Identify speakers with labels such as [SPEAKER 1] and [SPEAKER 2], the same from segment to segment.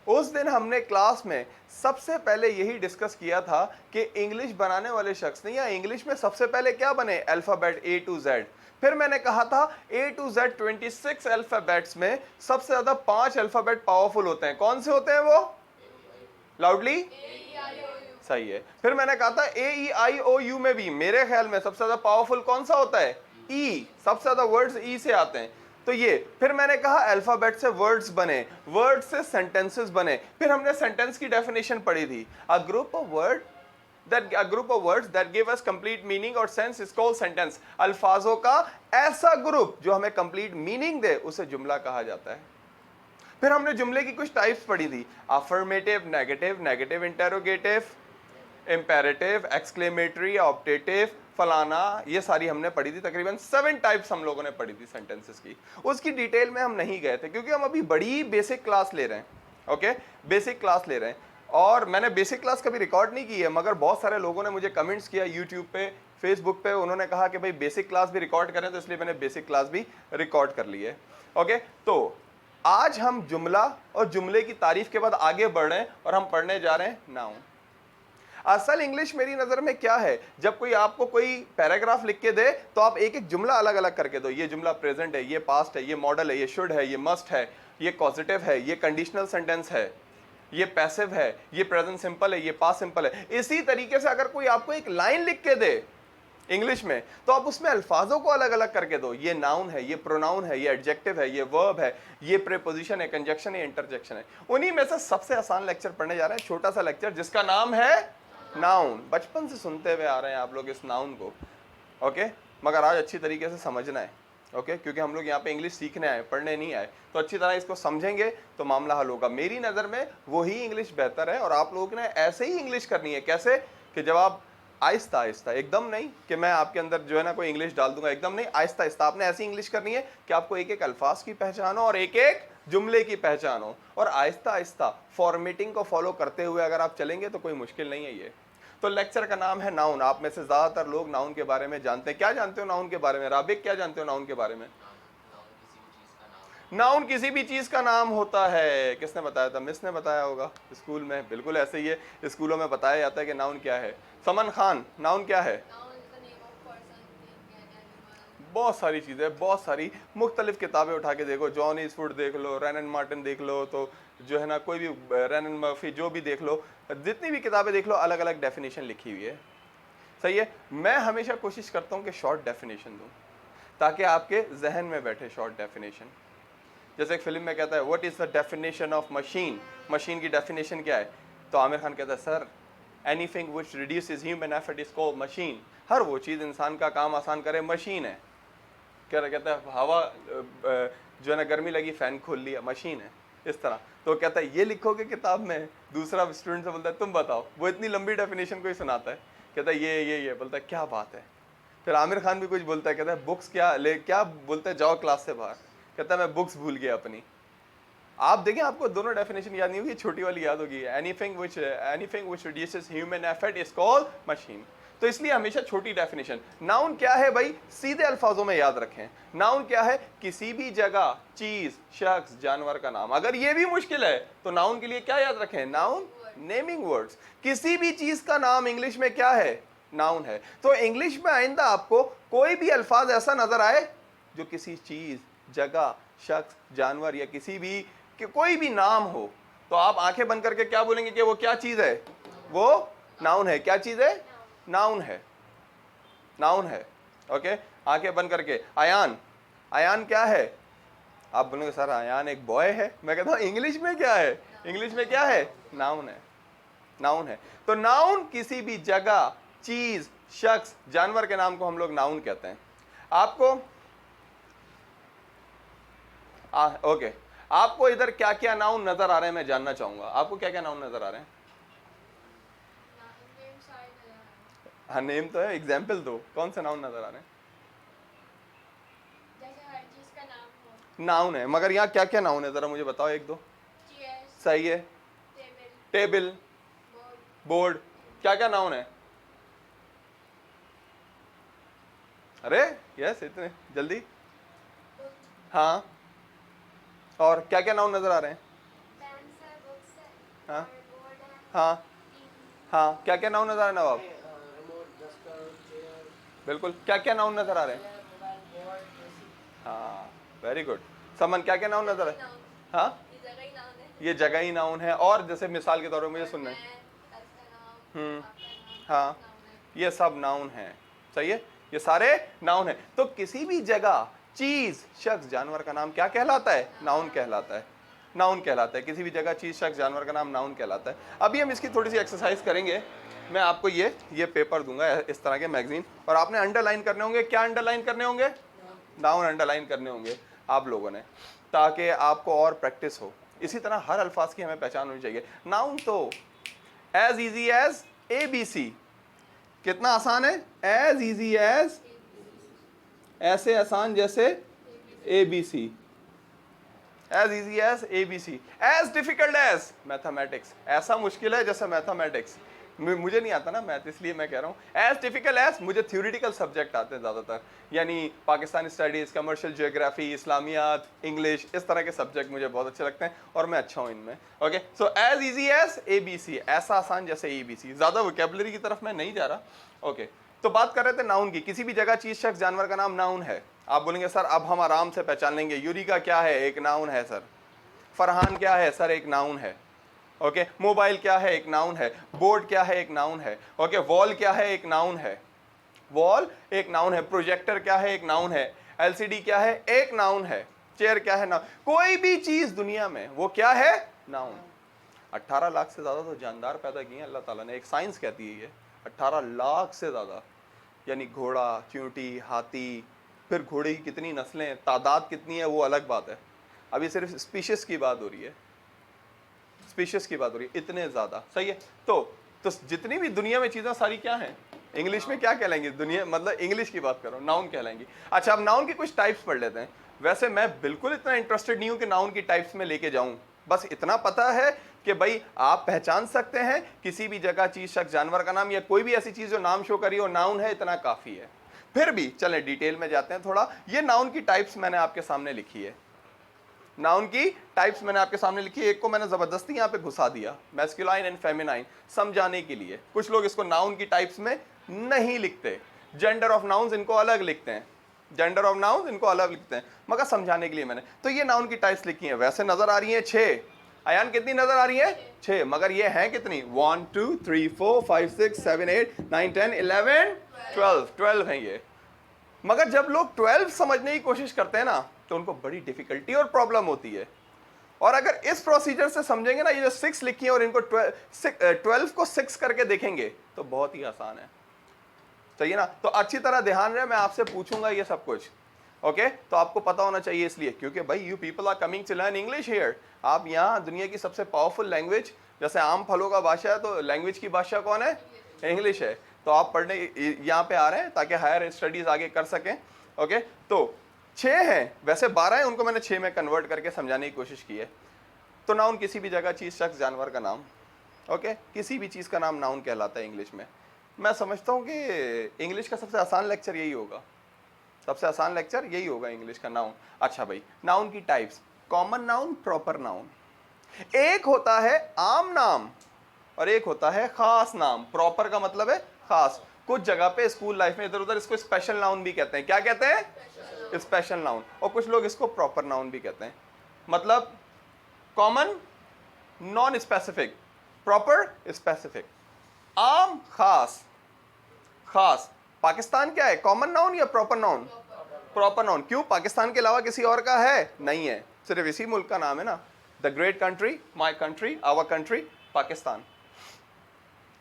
[SPEAKER 1] उस दिन हमने क्लास में सबसे पहले यही डिस्कस किया था कि इंग्लिश बनाने वाले शख्स ने या इंग्लिश में सबसे पहले क्या बने, अल्फाबेट ए टू जेड। फिर मैंने कहा था ए टू जेड 26 अल्फाबेट्स में सबसे ज्यादा 5 अल्फाबेट पावरफुल होते हैं। कौन से होते हैं वो? लाउडली। सही है। फिर मैंने कहा था ए ई आई ओ यू में भी मेरे ख्याल में सबसे ज्यादा पावरफुल कौन सा होता है? ई। सबसे ज्यादा वर्ड्स ई से आते हैं। तो ये फिर मैंने कहा अल्फाबेट से वर्ड्स बने, वर्ड से सेंटेंसेस बने। फिर हमने सेंटेंस की डेफिनेशन पढ़ी थी, a group of words that give us complete meaning or sense is called sentence। अल्फाजों का ऐसा ग्रुप जो हमें कंप्लीट मीनिंग दे उसे जुमला कहा जाता है। फिर हमने जुमले की कुछ टाइप्स पढ़ी थी, affirmative, negative, negative interrogative, imperative, exclamatory, optative, फलाना, ये सारी हमने पढ़ी थी। तकरीबन 7 टाइप्स हम लोगों ने पढ़ी थी सेंटेंसेस की। उसकी डिटेल में हम नहीं गए थे क्योंकि हम अभी बड़ी बेसिक क्लास ले रहे हैं। ओके, बेसिक क्लास ले रहे हैं और मैंने बेसिक क्लास कभी रिकॉर्ड नहीं की है, मगर बहुत सारे लोगों ने मुझे कमेंट्स किया यूट्यूब पे, फेसबुक पे, उन्होंने कहा कि भाई बेसिक क्लास भी रिकॉर्ड करें, तो इसलिए मैंने बेसिक क्लास भी रिकॉर्ड कर ली है। ओके, तो आज हम जुमला और जुमले की तारीफ के बाद आगे बढ़ रहे हैं और हम पढ़ने जा रहे हैं नाउन। असल इंग्लिश मेरी नजर में क्या है, जब कोई आपको कोई पैराग्राफ लिख के दे तो आप एक एक जुमला अलग अलग करके दो। ये जुमला प्रेजेंट है, ये पास्ट है, ये मॉडल है, ये शुड है, ये मस्ट है, ये पॉजिटिव है, ये कंडीशनल सेंटेंस है, ये पैसिव है, ये प्रेजेंट सिंपल है, ये पास्ट सिंपल है। इसी तरीके से अगर कोई आपको एक लाइन लिख के दे इंग्लिश में तो आप उसमें अल्फाजों को अलग अलग करके दो। ये नाउन है, ये प्रोनाउन है, ये एडजेक्टिव है, ये वर्ब है, ये प्रीपोजिशन है, कंजक्शन है, इंटरजेक्शन है। उन्हीं में से सबसे आसान लेक्चर पढ़ने जा रहे हैं, छोटा सा लेक्चर जिसका नाम है नाउन। बचपन से सुनते हुए आ रहे हैं आप लोग इस नाउन को। ओके, मगर आज अच्छी तरीके से समझना है। ओके, क्योंकि हम लोग यहाँ पे इंग्लिश सीखने आए, पढ़ने नहीं आए। तो अच्छी तरह इसको समझेंगे तो मामला हल होगा। मेरी नज़र में वही इंग्लिश बेहतर है और आप लोगों ने ऐसे ही इंग्लिश करनी है। कैसे कि जब आप आहिस्ता आहिस्ता, एकदम नहीं कि मैं आपके अंदर जो है ना कोई इंग्लिश डाल दूंगा, एकदम नहीं, आहिस्ता आहिस्ता आपने ऐसी इंग्लिश करनी है कि आपको एक एक अल्फाज की पहचान हो और एक एक जुमले की पहचान हो, और आहिस्ता आहिस्ता फॉर्मेटिंग को फॉलो करते हुए अगर आप चलेंगे तो कोई मुश्किल नहीं है ये। तो लेक्चर का नाम है नाउन। आप में से ज्यादातर लोग नाउन के बारे में जानते हैं। क्या जानते हो नाउन के बारे में? राबिक, क्या जानते हो नाउन के बारे में? नाउन किसी भी चीज का नाम होता है। किसने बताया था? मिस ने बताया होगा स्कूल में। बिल्कुल ऐसे ही है, स्कूलों में बताया जाता है कि नाउन क्या है। समन खान, नाउन क्या है? बहुत सारी चीज़ें, बहुत सारी मुख्तलिफ किताबें उठा के देखो, जॉन ईस्टवुड देख लो, रैन एंड मार्टिन देख लो, तो जो है ना कोई भी रैन एंड मर्फी, जो भी देख लो, जितनी भी किताबें देख लो, अलग अलग डेफिनेशन लिखी हुई है। सही है। मैं हमेशा कोशिश करता हूँ कि शॉर्ट डेफिनेशन दूँ ताकि आपके जहन में बैठे शॉर्ट डेफिनेशन। जैसे एक फिल्म में कहता है what is the definition of machine, machine की डेफिनेशन क्या है? तो आमिर खान कहता है sir anything which reduces human effort is called machine. हर वो चीज़ इंसान का काम आसान करे मशीन है। कहता है हवा जो है ना गर्मी लगी फ़ैन खोल लिया, मशीन है। इस तरह तो कहता है ये लिखोगे किताब में? दूसरा स्टूडेंट से बोलता है तुम बताओ। वो इतनी लंबी डेफिनेशन कोई सुनाता है, कहता है ये बोलता है क्या बात है। फिर आमिर खान भी कुछ बोलता है, कहता है बुक्स क्या बोलता है, जाओ क्लास से बाहर। कहता है मैं बुक्स भूल गया अपनी। आप देखें, आपको दोनों डेफिनेशन याद नहीं होगी, छोटी वाली याद होगी, anything which reduces human effort is called machine. तो इसलिए हमेशा छोटी डेफिनेशन। नाउन क्या है भाई? सीधे अल्फाजों में याद रखें। नाउन क्या है? किसी भी जगह, चीज, शख्स, जानवर का नाम। अगर ये भी मुश्किल है तो नाउन के लिए क्या याद रखें? Noun, naming words. किसी भी चीज का नाम इंग्लिश में क्या है? नाउन है। तो इंग्लिश में आइंदा आपको कोई भी अल्फाज ऐसा नजर आए जो किसी चीज, जगह, शख्स, जानवर या किसी भी कि कोई भी नाम हो, तो आप आंखें बंद करके क्या बोलेंगे कि वो क्या चीज है? वो नाउन है। क्या चीज है? नाउन है, नाउन है। ओके, आंखें बंद करके अयान, अयान क्या है? आप बोलेंगे सर अयान एक बॉय है। मैं कहता हूं इंग्लिश में क्या है? इंग्लिश में क्या है? नाउन है, नाउन है। तो नाउन किसी भी जगह, चीज, शख्स, जानवर के नाम को हम लोग नाउन कहते हैं। आपको ओके, आपको इधर क्या क्या नाउन नजर आ रहे हैं मैं जानना चाहूंगा। आपको क्या क्या नाउन नजर आ रहे हैं? हाँ, नेम तो है, एग्जाम्पल दो, कौन से नाउन नजर आ रहे हैं?
[SPEAKER 2] जैसे हर चीज का नाम हो।
[SPEAKER 1] नाउन है, मगर यहाँ क्या क्या नाउन है जरा मुझे बताओ एक दो। सही है। टेबल, बोर्ड, क्या क्या नाउन है? अरे यस, इतने जल्दी। हाँ, और क्या क्या नाउन नजर आ रहे हैं? हाँ
[SPEAKER 2] बोर्ड है,
[SPEAKER 1] हाँ
[SPEAKER 2] टीवी,
[SPEAKER 1] हाँ, क्या क्या नाउन नजर आ रहे हैं नवाब?
[SPEAKER 3] रिमोट, डस्टर, चेयर,
[SPEAKER 1] बिल्कुल, क्या क्या नाउन नजर आ रहे हैं?
[SPEAKER 3] Chair, mobile, board, AC.
[SPEAKER 1] हाँ, वेरी गुड। समन, क्या क्या नाउन नजर
[SPEAKER 2] जगह ही
[SPEAKER 1] है?
[SPEAKER 2] नाउन,
[SPEAKER 1] हाँ,
[SPEAKER 2] ये जगह ही नाउन है।
[SPEAKER 1] ये जगह ही नाउन है। और जैसे मिसाल के तौर पे मुझे
[SPEAKER 2] और
[SPEAKER 1] सुनना है।
[SPEAKER 2] मैं, इसका नाम,
[SPEAKER 1] हम्म,
[SPEAKER 2] आपका नाम,
[SPEAKER 1] हाँ,
[SPEAKER 2] सब नाउन है।
[SPEAKER 1] ये सब नाउन है। सही है, ये सारे नाउन है। तो किसी भी जगह चीज, शख्स, जानवर का नाम क्या कहलाता है? नाउन कहलाता है। नाउन कहलाता है। किसी भी जगह चीज, शख्स, जानवर का नाम नाउन कहलाता है। अभी हम इसकी थोड़ी सी एक्सरसाइज करेंगे। मैं आपको ये पेपर दूंगा, इस तरह के मैगजीन, और आपने अंडरलाइन करने होंगे। क्या अंडरलाइन करने होंगे? नाउन अंडरलाइन करने होंगे आप लोगों ने, ताकि आपको और प्रैक्टिस हो। इसी तरह हर अल्फाज की हमें पहचान होनी चाहिए। नाउन तो एज इजी एज ABC। कितना आसान है? एज इजी एज, ऐसे आसान जैसे ABC। As easy as ABC, as difficult as mathematics. ऐसा मुश्किल है जैसे मैथमेटिक्स। मुझे नहीं आता ना मैथ, इसलिए मैं कह रहा हूँ एज डिफिकल्ट एज। मुझे थ्योरेटिकल सब्जेक्ट आते हैं ज़्यादातर, यानी Pakistani studies, commercial geography, Islamiyat, English, इस तरह के सब्जेक्ट मुझे बहुत अच्छे लगते हैं और मैं अच्छा हूँ इनमें। Okay, so as easy as ABC, ऐसा आसान जैसे ABC। ज़्यादा वोकेबलरी की तरफ मैं नहीं जा रहा। ओके, तो बात कर रहे थे नाउन की। किसी भी जगह चीज, शख्स, जानवर का नाम नाउन है। आप बोलेंगे सर अब हम आराम से पहचान लेंगे। यूरिका क्या है? एक नाउन है सर। फरहान क्या है? सर एक नाउन है। ओके, मोबाइल क्या है? एक नाउन है। बोर्ड क्या है? एक नाउन है। ओके, वॉल क्या है? एक नाउन है। वॉल एक नाउन है। प्रोजेक्टर क्या है? एक नाउन है। LCD क्या है? एक नाउन है। चेयर क्या है? नाउन। कोई भी चीज दुनिया में वो क्या है? नाउन। 18 लाख से ज्यादा तो जानदार पैदा किए हैं अल्लाह ताला ने। एक साइंस कहती है ये 18 लाख से ज्यादा, यानी घोड़ा, चींटी, हाथी, फिर घोड़े की कितनी नस्लें, तादाद कितनी है वो अलग बात है। अभी सिर्फ स्पीशीज की बात हो रही है, स्पीशीज की बात हो रही है, इतने ज्यादा। सही है। तो जितनी भी दुनिया में चीजें सारी क्या हैं? इंग्लिश में क्या कहलाएंगी? दुनिया मतलब इंग्लिश की बात कर रहा हूं, नाउन कहलाएंगी। अच्छा, अब नाउन की कुछ टाइप्स पढ़ लेते हैं। वैसे मैं बिल्कुल इतना इंटरेस्टेड नहीं हूं कि नाउन की टाइप्स में लेके जाऊं। बस इतना पता है कि भाई आप पहचान सकते हैं किसी भी जगह चीज, शख्स, जानवर का नाम या कोई भी ऐसी चीज जो नाम शो करी हो नाउन है, इतना काफी है। फिर भी चलें डिटेल में जाते हैं थोड़ा। ये नाउन की टाइप्स मैंने आपके सामने लिखी है। नाउन की टाइप्स मैंने आपके सामने लिखी है। एक को मैंने जबरदस्ती यहां पे घुसा दिया, मैस्कुलाइन एंड फेमिनाइन, समझाने के लिए। कुछ लोग इसको नाउन की टाइप्स में नहीं लिखते, जेंडर ऑफ नाउन्स इनको अलग लिखते हैं, जेंडर ऑफ नाउन्स इनको अलग लिखते हैं, मगर समझाने के लिए मैंने तो ये नाउन की टाइप्स लिखी हैं। वैसे नजर आ रही हैं 6। अयान कितनी नजर आ रही है? 6। मगर ये हैं कितनी? 1 2 3 4 5 6 7 8 9 10 11 12 हैं ये। मगर जब लोग 12 समझने की कोशिश करते हैं ना तो उनको बड़ी डिफिकल्टी और प्रॉब्लम होती है। और अगर इस प्रोसीजर से समझेंगे ना, ये जो 6 लिखी है और इनको 12 को 6 करके देखेंगे तो बहुत ही आसान है। चाहिए ना? तो अच्छी तरह ध्यान रहे, मैं आपसे पूछूंगा ये सब कुछ। ओके, तो आपको पता होना चाहिए इसलिए, क्योंकि भाई you people are coming to learn English here. आप यहाँ दुनिया की सबसे पावरफुल लैंग्वेज, जैसे आम फलों का बादशाह है तो लैंग्वेज की बादशाह कौन है? इंग्लिश है। तो आप पढ़ने यहाँ पे आ रहे हैं ताकि हायर स्टडीज आगे कर सकें। ओके, तो 6 हैं, वैसे 12 हैं, उनको मैंने 6 में कन्वर्ट करके समझाने की कोशिश की है। तो नाउन किसी भी जगह चीज, शख्स, जानवर का नाम। ओके, किसी भी चीज का नाम नाउन कहलाता है इंग्लिश में। मैं समझता हूँ कि इंग्लिश का सबसे आसान लेक्चर यही होगा, सबसे आसान लेक्चर यही होगा इंग्लिश का, नाउन। अच्छा भाई, नाउन की types, common noun, proper noun. एक होता है आम नाम और एक होता है खास नाम। प्रॉपर का मतलब है खास। कुछ जगह पे स्कूल लाइफ में इधर उधर इसको स्पेशल नाउन भी कहते हैं। क्या कहते हैं? Special noun. और कुछ लोग इसको प्रॉपर नाउन भी कहते हैं। मतलब common, non specific, proper, specific, आम, खास। खास पाकिस्तान क्या है? कॉमन नाउन या प्रॉपर नाउन? Proper noun. क्यों? पाकिस्तान के अलावा किसी और का है? नहीं है, सिर्फ इसी मुल्क का नाम है ना। The great country, my country, our country, Pakistan,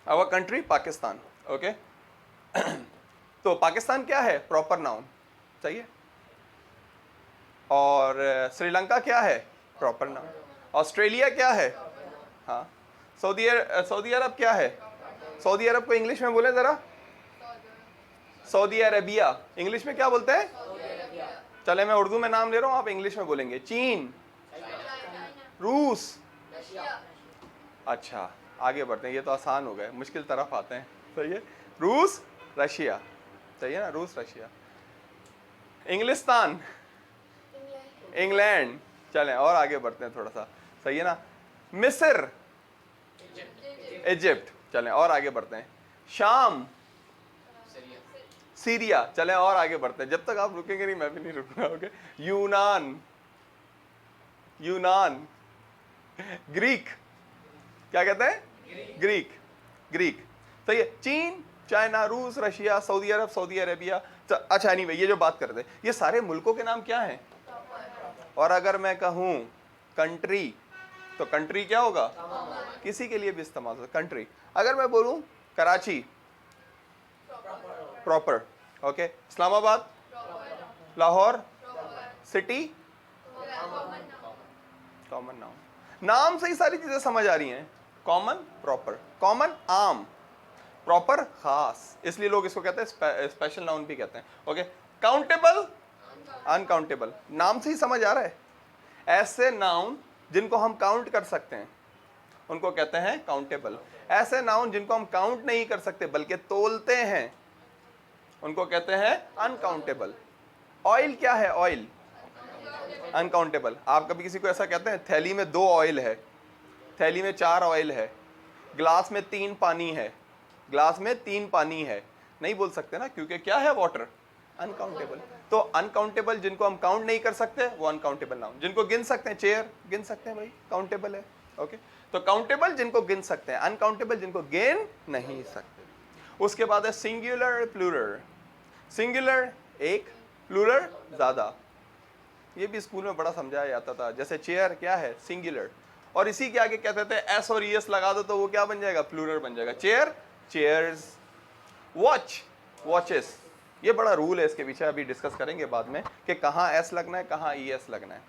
[SPEAKER 1] our country Pakistan. Okay, तो पाकिस्तान क्या है? Proper noun. चाहिए। और श्रीलंका क्या है? Proper noun. ऑस्ट्रेलिया क्या है? हाँ। सऊदी अरब क्या है? सऊदी अरब को इंग्लिश में बोले जरा। Saudi Arabia. इंग्लिश में क्या बोलते हैं? चले मैं उर्दू में नाम ले रहा हूं, आप इंग्लिश में बोलेंगे। चीन, रूस। अच्छा, आगे बढ़ते हैं, ये तो आसान हो गए, मुश्किल तरफ आते हैं। सही है, रूस, रशिया। सही है ना, रूस, रशिया। इंग्लिस्तान, इंग्लैंड। चलें और आगे बढ़ते हैं थोड़ा सा। सही है ना। मिस्र, इजिप्ट। चलें और आगे बढ़ते हैं। शाम, सीरिया। चलें और आगे बढ़ते हैं, जब तक आप रुकेंगे नहीं मैं भी नहीं रुकूंगा। ओके, यूनान, यूनान। ग्रीक, क्या कहते हैं? Greek, Greek. सही है। चीन, चाइना, रूस, रशिया, सऊदी अरब, सऊदी अरेबिया। अच्छा एनीवे, ये जो बात कर रहे थे ये सारे मुल्कों के नाम क्या हैं? और अगर मैं कहूं कंट्री, तो कंट्री क्या होगा? किसी के लिए भी इस्तेमाल होता है कंट्री। अगर मैं बोलूं Karachi, proper. Okay, Islamabad, Lahore, city, common noun. नाम से ही सारी चीजें समझ आ रही हैं। Common, proper. कॉमन, आम। प्रॉपर, खास। इसलिए लोग इसको कहते हैं स्पेशल नाउन भी कहते हैं। Okay, countable, uncountable. नाम से ही समझ आ रहा है। ऐसे नाउन जिनको हम काउंट कर सकते हैं उनको कहते हैं काउंटेबल। ऐसे नाउन जिनको हम काउंट नहीं कर सकते बल्कि तोलते हैं उनको कहते हैं अनकाउंटेबल। ऑयल क्या है? Oil uncountable. आप कभी किसी को ऐसा कहते हैं थैली में 2 ऑयल है, थैली में 4 ऑयल है, ग्लास में 3 पानी है, ग्लास में 3 पानी है? नहीं बोल सकते ना, क्योंकि क्या है? वाटर। अनकाउंटेबल। तो अनकाउंटेबल जिनको हम काउंट नहीं कर सकते वो अनकाउंटेबल नाउन। जिनको गिन सकते हैं, चेयर गिन सकते हैं भाई, काउंटेबल है। ओके, तो काउंटेबल जिनको गिन सकते हैं, अनकाउंटेबल जिनको गिन नहीं सकते। उसके बाद है सिंगुलर, प्लूरल। सिंगुलर एक, प्लूरल ज्यादा। ये भी स्कूल में बड़ा समझाया जाता था। जैसे चेयर क्या है? सिंगुलर। और इसी के आगे कहते थे एस और ईएस लगा दो तो वो क्या बन जाएगा? प्लूरल बन जाएगा। Chair, chairs. Watch, watches. ये बड़ा रूल है, इसके पीछे अभी डिस्कस करेंगे बाद में कि कहाँ एस लगना है, कहाँ ईएस लगना है।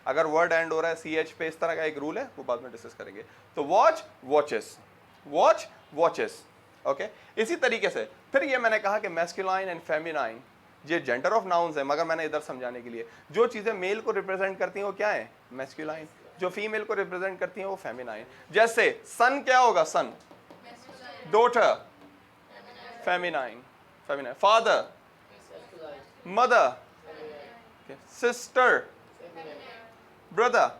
[SPEAKER 1] अगर वर्ड एंड हो रहा है सीएच पे, इस तरह का एक रूल है, वो बाद में डिस्कस करेंगे। तो watch, watches. Watch, watches. Okay, इसी तरीके से फिर ये मैंने कहा कि मैस्कुलाइन एंड फेमिनाइन ये जेंडर ऑफ नाउन्स है, मगर मैंने इधर समझाने के लिए जो चीजें मेल को रिप्रेजेंट करती हैं वो क्या है? मैस्कुलाइन। जो फीमेल को रिप्रेजेंट करती हैं वो फेमिनाइन। जैसे सन क्या होगा? Son. Daughter, feminine, feminine. Father, mother, sister, brother.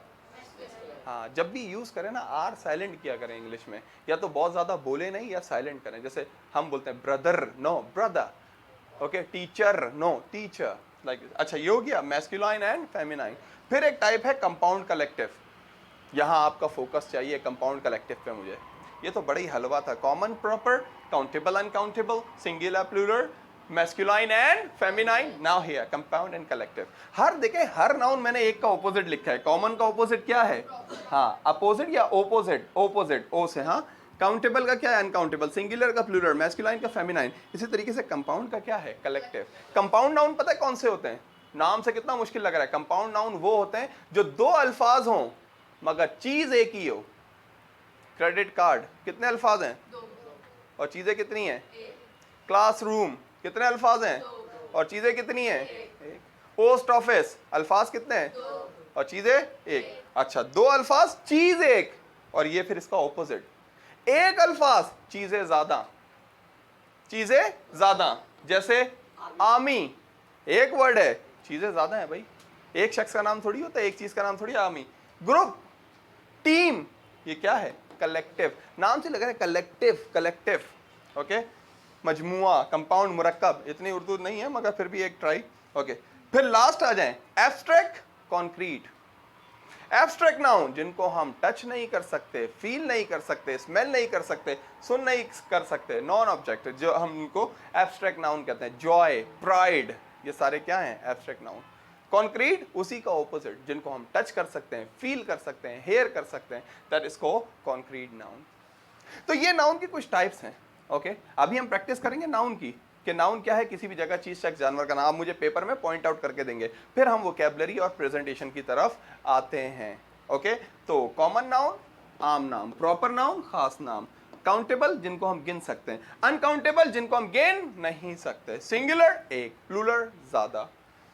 [SPEAKER 1] हाँ, जब भी यूज करें ना आर साइलेंट किया करें इंग्लिश में, या तो बहुत ज्यादा बोले नहीं या साइलेंट करें। जैसे हम बोलते हैं brother, no brother. Okay, teacher, no teacher, like. अच्छा, ये हो गया मैस्कुलाइन एंड फेमिनाइन। फिर एक टाइप है कंपाउंड कलेक्टिव। यहाँ आपका फोकस चाहिए कंपाउंड कलेक्टिव पे मुझे। ये तो बड़ा ही हलवा था। Common, proper, countable, uncountable, singular, plural, masculine and feminine. Now here compound and collective. हर देखें, हर नाउन मैंने एक का ऑपोजिट लिखा है। कॉमन का ऑपोजिट क्या है? हाँ, अपोजिट या ओपोजिट? ओपोजिट, ओ से। हाँ, काउंटेबल का क्या है? अनकाउंटेबल। सिंगुलर का प्लूरल, मैस्कुलाइन का फेमिनाइन। इसी तरीके से कंपाउंड का क्या है? कलेक्टिव। कंपाउंड नाउन पता है कौन से होते हैं? नाम से कितना मुश्किल लग रहा है। कंपाउंड नाउन वो होते हैं जो 2 अल्फाज हों मगर चीज एक ही हो। क्रेडिट कार्ड कितने अल्फाज हैं?
[SPEAKER 2] 2।
[SPEAKER 1] और चीजें कितनी हैं?
[SPEAKER 2] 1।
[SPEAKER 1] क्लासरूम कितने अल्फाज हैं?
[SPEAKER 2] 2।
[SPEAKER 1] और चीजें कितनी हैं? 1। पोस्ट ऑफिस अल्फाज कितने हैं?
[SPEAKER 2] 2।
[SPEAKER 1] और चीजें 1। अच्छा, 2 अल्फाज, चीज 1। और ये फिर इसका ऑपोजिट, 1 अल्फाज, चीजें ज्यादा, चीजें ज्यादा। जैसे आर्मी, एक वर्ड है, चीजें ज्यादा है भाई। एक शख्स का नाम थोड़ी होता है, एक चीज का नाम थोड़ी। आर्मी, ग्रुप, टीम, ये क्या है? कलेक्टिव। नाम से लग रहा है कलेक्टिव, कलेक्टिव। ओके, मजमुआ, कंपाउंड, मुरक्कब। इतनी उर्दू नहीं है मगर फिर भी एक ट्राई। ओके, फिर लास्ट आ जाएं एब्स्ट्रैक्ट, कॉन्क्रीट। एब्स्ट्रैक्ट नाउन जिनको हम टच नहीं कर सकते, फील नहीं कर सकते, स्मेल नहीं कर सकते, सुन नहीं कर सकते, नॉन ऑब्जेक्ट, जो हम उनको एब्स्ट्रैक्ट नाउन कहते हैं। जॉय, प्राइड, ये सारे क्या हैं? Abstract noun. कॉन्क्रीट उसी का ऑपोजिट, जिनको हम टच कर सकते हैं, फील कर सकते हैं, हेयर कर सकते हैं, that is called concrete noun. तो ये नाउन की कुछ टाइप्स हैं। ओके, अभी हम प्रैक्टिस करेंगे नाउन की, कि नाउन क्या है? किसी भी जगह, चीज, शख्स, जानवर का नाम। आप मुझे पेपर में पॉइंट आउट करके देंगे, फिर हम वोकैबुलरी और प्रेजेंटेशन की तरफ आते हैं। ओके, तो कॉमन नाउन, आम नाम। प्रॉपर नाउन, खास नाम। काउंटेबल जिनको हम गिन सकते हैं, अनकाउंटेबल जिनको हम गिन नहीं सकते। सिंगुलर एक, प्लूरल ज्यादा।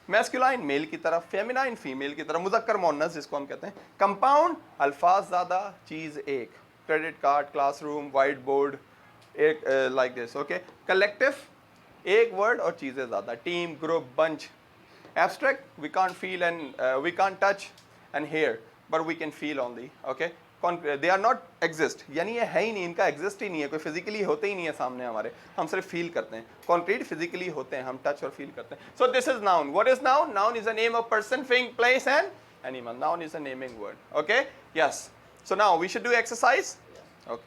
[SPEAKER 1] मैस्कुलाइन मेल की तरफ, फेमिनाइन फीमेल की तरफ, मुज़क्कर मुअन्नस जिसको हम कहते हैं। कंपाउंड अल्फाज ज्यादा, चीज एक। Credit card, classroom, white board, एक लाइक दिस। ओके, कलेक्टिव एक वर्ड और चीजें ज्यादा। Team, group, bunch. Abstract we can't feel and we can't touch and hear but we can feel only. Okay, they are not exist, यानी ये है ही नहीं, इनका एग्जिस्ट ही नहीं है, कोई फिजिकली होते ही नहीं है सामने हमारे, हम सिर्फ फील करते हैं। कॉन्क्रीट फिजिकली होते हैं, हम टच और फील करते हैं। So this is noun. What is noun? Noun is a name of person, thing, place and animal. Noun is a naming word. Okay? Yes. So now we should do exercise. Okay.